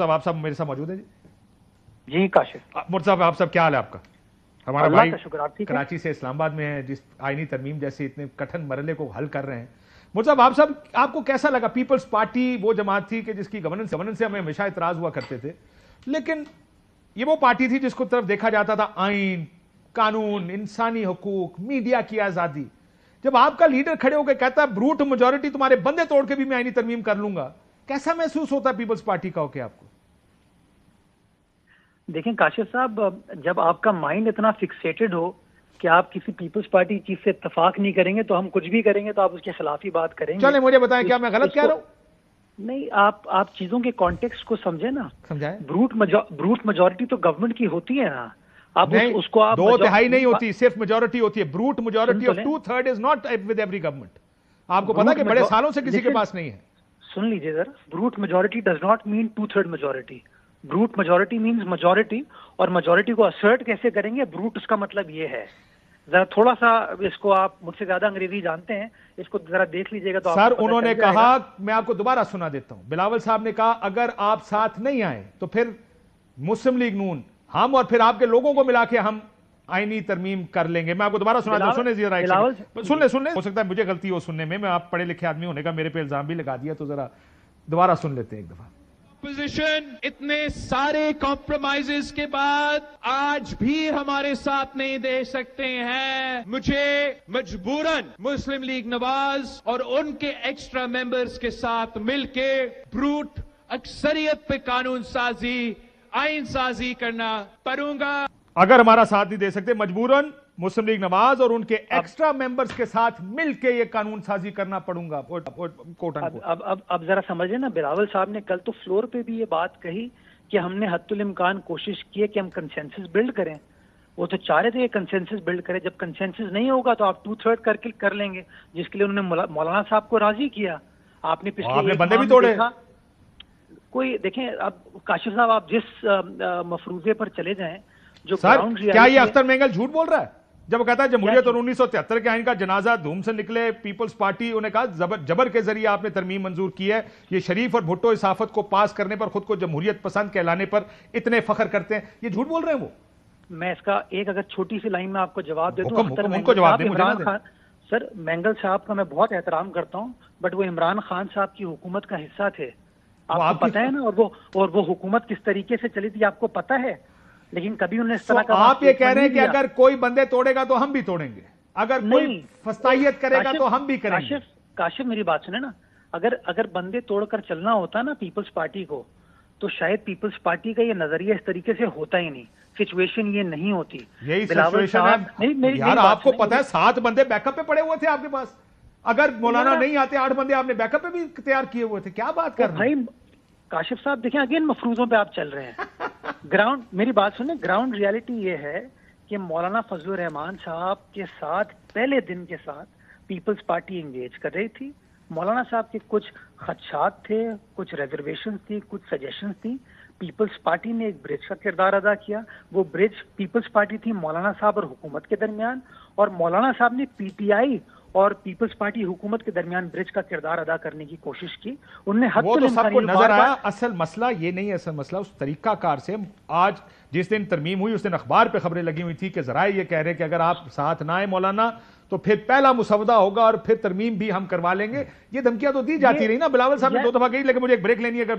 साहब आप सब मेरे साथ मौजूद है जी काशिफ मुर्तज़ा साहब, आप सब क्या हाल है आपका? हमारा भाई कराची है? से इस्लामाबाद में है, जिस आईनी तरमीम जैसे इतने कठिन मरहले को हल कर रहे हैं। मुर्तज़ा साहब, आप सब आपको कैसा लगा? पीपल्स पार्टी वो जमात थी कि जिसकी गवर्नेंस से हमें हमेशा इतराज हुआ करते थे, लेकिन ये वो पार्टी थी जिसको तरफ देखा जाता था आइन, कानून, इंसानी हकूक, मीडिया की आजादी। जब आपका लीडर खड़े होकर कहता है ब्रूट मेजोरिटी तुम्हारे बंदे तोड़ के भी मैं आईनी तरमीम कर लूंगा, कैसा महसूस होता है पीपल्स पार्टी का होके आपको? देखें काशिफ साहब, जब आपका माइंड इतना फिक्सेटेड हो कि आप किसी पीपल्स पार्टी चीज से इत्तेफाक नहीं करेंगे तो हम कुछ भी करेंगे तो आप उसके खिलाफ ही बात करेंगे। चले मुझे बताएं, क्या मैं गलत कह रहा हूं? नहीं, आप चीजों के कॉन्टेक्स्ट को समझे ना। समझाएं। ब्रूट मेजोरिटी तो गवर्नमेंट की होती है ना। आप नहीं, उसको आप दो तिहाई नहीं होती, सिर्फ मेजोरिटी होती है। Brute majority of 2/3 is not with every government. आपको पता है कि बड़े सालों से किसी के पास नहीं है। सुन लीजिए जरा, brute majority does not mean 2/3 majority. Brute majority means majority, और मेजोरिटी को असर्ट कैसे करेंगे, ब्रूट उसका मतलब ये है। जरा थोड़ा सा इसको, आप मुझसे ज्यादा अंग्रेजी जानते हैं, इसको जरा देख लीजिएगा तो सर उन्होंने कहा, मैं आपको दोबारा सुना देता हूं, बिलावल साहब ने कहा अगर आप साथ नहीं आए तो फिर मुस्लिम लीग नून, हम और फिर आपके लोगों को मिला के हम आईनी तरमीम कर लेंगे। मैं आपको दोबारा सुना दूं, सुने जरा, सुन ले। हो सकता है मुझे गलती हो सुनने में, मैं आप पढ़े लिखे आदमी होने का मेरे पे इल्जाम भी लगा दिया, तो जरा दोबारा सुन लेते हैं एक दफा। अपोजिशन इतने सारे कॉम्प्रोमाइजेस के बाद आज भी हमारे साथ नहीं दे सकते हैं। मुझे मजबूरन मुस्लिम लीग नवाज और उनके एक्स्ट्रा मेंबर्स के साथ मिलके ब्रूट अक्सरियत पे कानून साजी, आइन साजी करना पड़ूंगा। अगर हमारा साथ नहीं दे सकते, मजबूरन मुस्लिम लीग नवाज और उनके एक्स्ट्रा मेंबर्स के साथ मिलके ये कानून साजी करना पड़ूंगा। अब जरा समझिए ना, बिलावल साहब ने कल तो फ्लोर पे भी ये बात कही कि हमने हद्दुल इम्कान कोशिश की है कि हम कंसेंसस बिल्ड करें। वो तो चाह रहे थे कंसेंसस बिल्ड करें, जब कंसेंसस नहीं होगा तो आप 2/3 करके कर लेंगे, जिसके लिए उन्होंने मौलाना साहब को राजी किया। आपने पिछले बंदे भी तोड़े। कोई देखें, अब काशिफ साहब आप जिस मफरूजे पर चले जाएं, जो सर क्या ये अख्तर मेंगल झूठ बोल रहा है जब वो कहता है जमहूरियत और 1973 के आइन का जनाजा धूम से निकले? पीपल्स पार्टी, उन्हें कहा जबर के जरिए आपने तरमीम मंजूर की है। ये शरीफ और भुट्टो इस आफत को पास करने पर, खुद को जमहूरियत पसंद कहलाने पर इतने फख्र करते हैं। ये झूठ बोल रहे हैं वो। मैं इसका एक अगर छोटी सी लाइन में आपको जवाब दे दूं। उनको जवाब दे। इमरान खान सर, मेंगल साहब का मैं बहुत एहतराम करता हूं, बट वो इमरान खान साहब की हुकूमत का हिस्सा थे, आपको पता है ना। और वो हुकूमत किस तरीके से चली थी आपको पता है, लेकिन कभी उन्हें इस तरह का आप ये कह रहे हैं कि अगर कोई बंदे तोड़ेगा तो हम भी तोड़ेंगे, अगर कोई फस्तायत करेगा तो हम भी करेंगे। काशिफ मेरी बात सुने ना, अगर बंदे तोड़कर चलना होता ना पीपल्स पार्टी को, तो शायद पीपल्स पार्टी का ये नजरिया इस तरीके से होता ही नहीं, सिचुएशन ये नहीं होती। यही सिचुएशन है यार। आपको पता है 7 बंदे बैकअप पे पड़े हुए थे आपके पास। अगर मौलाना नहीं आते 8 बंदे आपने बैकअप पे भी तैयार किए हुए थे। क्या बात कर रहे हैं काशिफ साहब? देखें, अगेन मफरूजों पे आप चल रहे हैं। ग्राउंड, मेरी बात सुने, ग्राउंड रियलिटी ये है कि मौलाना फजलुर रहमान साहब के साथ पहले दिन के साथ पीपल्स पार्टी एंगेज कर रही थी। मौलाना साहब के कुछ खदशात थे, कुछ रिजर्वेशन थी, कुछ सजेशंस थी। पीपल्स पार्टी ने एक ब्रिज का किरदार अदा किया। वो ब्रिज पीपल्स पार्टी थी मौलाना साहब और हुकूमत के दरमियान, और मौलाना साहब ने पीटीआई और पीपल्स पार्टी हुकूमत के दरमियान ब्रिज का किरदार अदा करने की कोशिश की। उन्हें वो तो सबको नजर आया। असल मसला ये नहीं है, असल मसला उस तरीकाकार से। आज जिस दिन तरमीम हुई उस दिन अखबार पे खबरें लगी हुई थी कि जराए ये कह रहे हैं कि अगर आप साथ ना आए मौलाना तो फिर पहला मुसवदा होगा और फिर तरमीम भी हम करवा लेंगे। ये धमकियां तो दी जाती रही ना। बिलावल साहब ने 2 दफा कही, लेकिन मुझे एक ब्रेक लेनी है। अगर